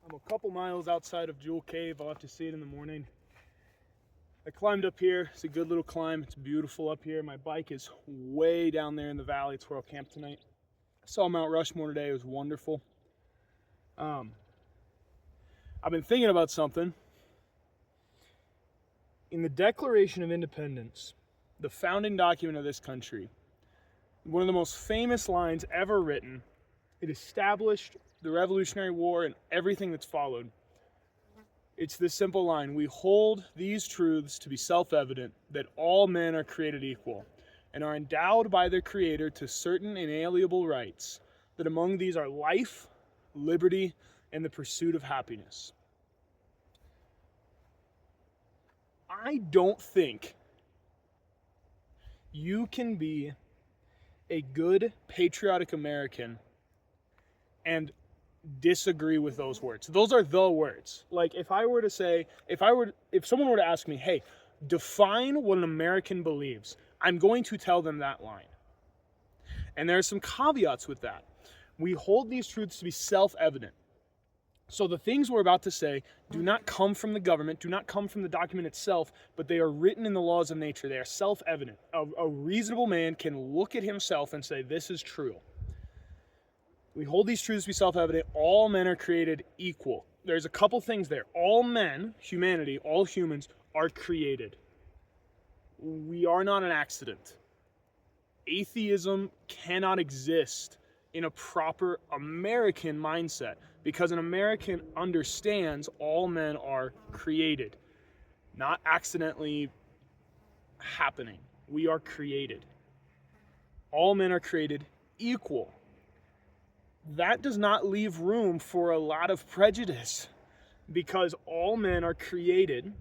I'm a couple miles outside of Jewel Cave. I'll have to see it in the morning. I climbed up here. It's a good little climb. It's beautiful up here. My bike is way down there in the valley. It's where I'll camp tonight. I saw Mount Rushmore today. It was wonderful. I've been thinking about something. In the Declaration of Independence, the founding document of this country, one of the most famous lines ever written, it established the Revolutionary War and everything that's followed. It's this simple line: we hold these truths to be self-evident, that all men are created equal and are endowed by their Creator to certain inalienable rights, that among these are life, liberty, and the pursuit of happiness. I don't think you can be a good patriotic American and disagree with those words. Those are the words. Like if someone were to ask me, hey, define what an American believes, I'm going to tell them that line. And there are some caveats with that. We hold these truths to be self-evident. So the things we're about to say do not come from the government, do not come from the document itself, but they are written in the laws of nature. They are self-evident. A reasonable man can look at himself and say, this is true. We hold these truths to be self-evident. All men are created equal. There's a couple things there. All men, humanity, all humans are created. We are not an accident. Atheism cannot exist in a proper American mindset, because an American understands all men are created, not accidentally happening. We are created. All men are created equal. That does not leave room for a lot of prejudice, because all men are created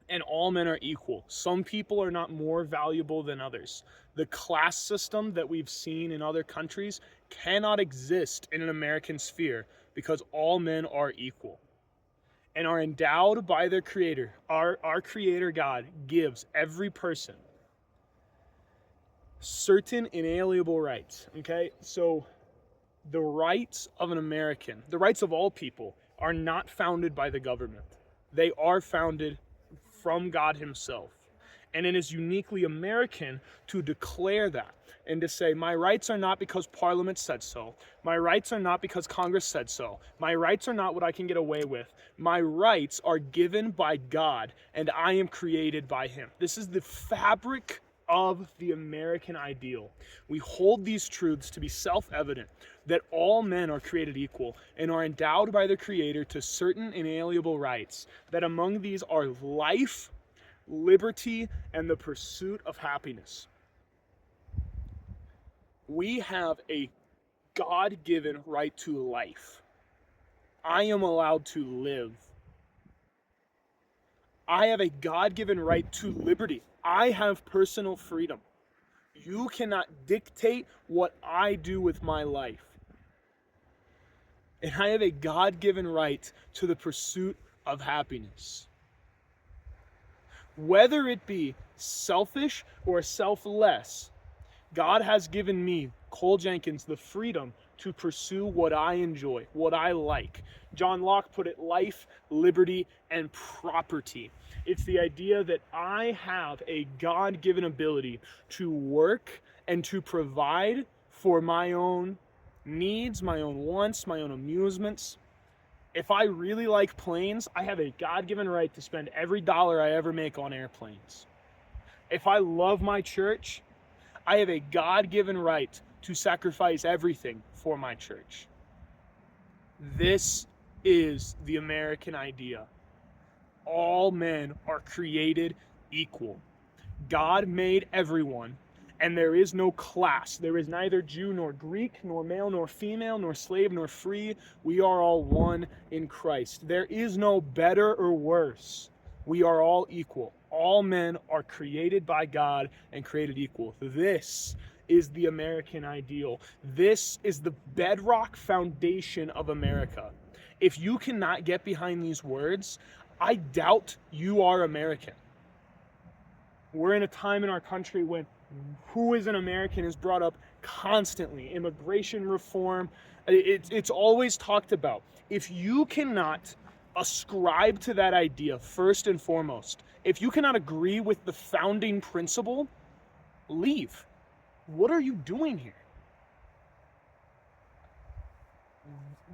and all men are equal. Some people are not more valuable than others. The class system that we've seen in other countries cannot exist in an American sphere, because all men are equal and are endowed by their Creator. Our Creator God gives every person certain inalienable rights, okay? So the rights of an American, the rights of all people, are not founded by the government. They are founded from God Himself. And it is uniquely American to declare that and to say, my rights are not because Parliament said so. My rights are not because Congress said so. My rights are not what I can get away with. My rights are given by God, and I am created by Him. This is the fabric of the American ideal. We hold these truths to be self-evident, that all men are created equal and are endowed by their Creator to certain inalienable rights, that among these are life, liberty, and the pursuit of happiness. We have a God-given right to life. I am allowed to live. I have a God-given right to liberty. I have personal freedom. You cannot dictate what I do with my life. And I have a God-given right to the pursuit of happiness. Whether it be selfish or selfless, God has given me, Cole Jenkins, the freedom to pursue what I enjoy, what I like. John Locke put it: life, liberty, and property. It's the idea that I have a God-given ability to work and to provide for my own needs, my own wants, my own amusements. If I really like planes, I have a God-given right to spend every dollar I ever make on airplanes. If I love my church, I have a God-given right to sacrifice everything for my church. This is the American idea. All men are created equal. God made everyone, and there is no class. There is neither Jew nor Greek, nor male nor female, nor slave nor free. We are all one in Christ. There is no better or worse. We are all equal. All men are created by God and created equal. This is the American ideal. This is the bedrock foundation of America. If you cannot get behind these words, I doubt you are American. We're in a time in our country when who is an American is brought up constantly. Immigration reform, It's always talked about. If you cannot ascribe to that idea first and foremost, if you cannot agree with the founding principle, leave. What are you doing here?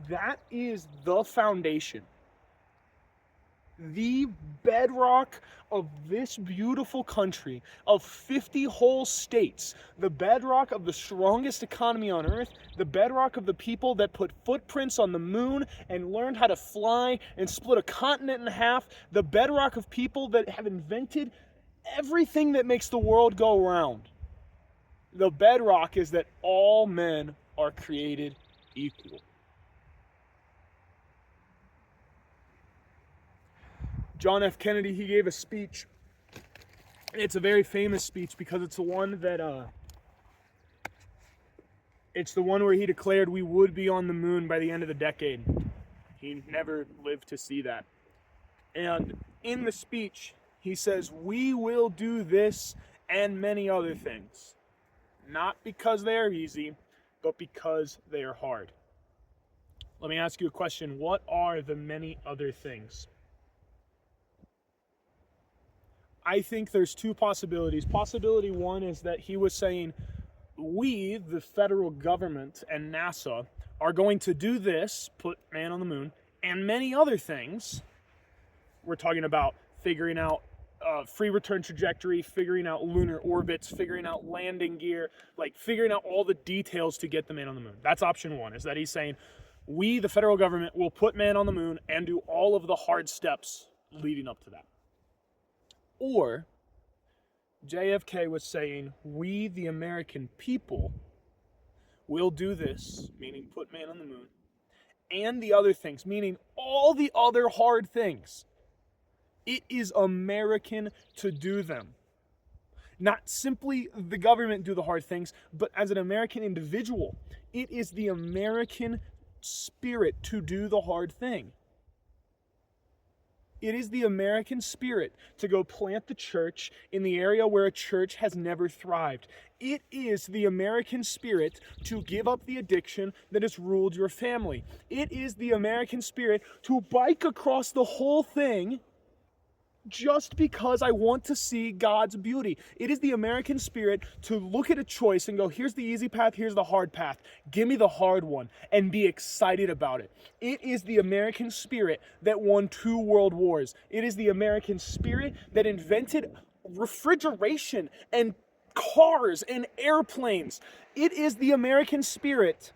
That is the foundation, the bedrock of this beautiful country, of 50 whole states, the bedrock of the strongest economy on earth, the bedrock of the people that put footprints on the moon and learned how to fly and split a continent in half, the bedrock of people that have invented everything that makes the world go round. The bedrock is that all men are created equal. John F. Kennedy, he gave a speech. It's a very famous speech because it's the one where he declared we would be on the moon by the end of the decade. He never lived to see that. And in the speech, he says, we will do this and many other things. Not because they are easy, but because they are hard. Let me ask you a question. What are the many other things? I think there's two possibilities. Possibility one is that he was saying, we, the federal government and NASA, are going to do this, put man on the moon, and many other things. We're talking about figuring out free return trajectory, figuring out lunar orbits, figuring out landing gear, like figuring out all the details to get the man on the moon. That's option one, is that he's saying, we, the federal government, will put man on the moon and do all of the hard steps leading up to that. Or JFK was saying, we, the American people, will do this, meaning put man on the moon, and the other things, meaning all the other hard things. It is American to do them. Not simply the government do the hard things, but as an American individual, it is the American spirit to do the hard thing. It is the American spirit to go plant the church in the area where a church has never thrived. It is the American spirit to give up the addiction that has ruled your family. It is the American spirit to bike across the whole thing just because I want to see God's beauty. It is the American spirit to look at a choice and go, here's the easy path, here's the hard path. Give me the hard one, and be excited about it. It is the American spirit that won 2 world wars. It is the American spirit that invented refrigeration and cars and airplanes. It is the American spirit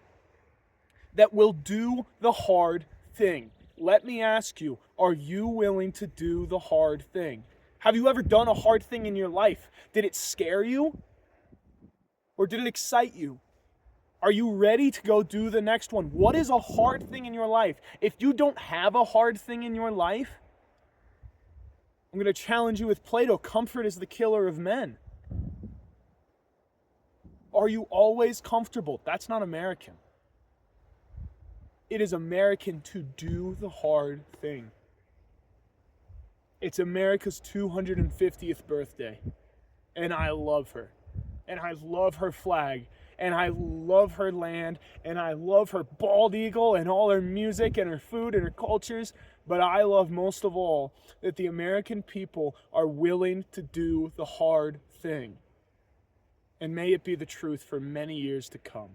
that will do the hard thing. Let me ask you, are you willing to do the hard thing? Have you ever done a hard thing in your life? Did it scare you? Or did it excite you? Are you ready to go do the next one? What is a hard thing in your life? If you don't have a hard thing in your life, I'm going to challenge you with Plato. Comfort is the killer of men. Are you always comfortable? That's not American. It is American to do the hard thing. It's America's 250th birthday, and I love her. And I love her flag, and I love her land, and I love her bald eagle and all her music and her food and her cultures. But I love most of all that the American people are willing to do the hard thing. And may it be the truth for many years to come.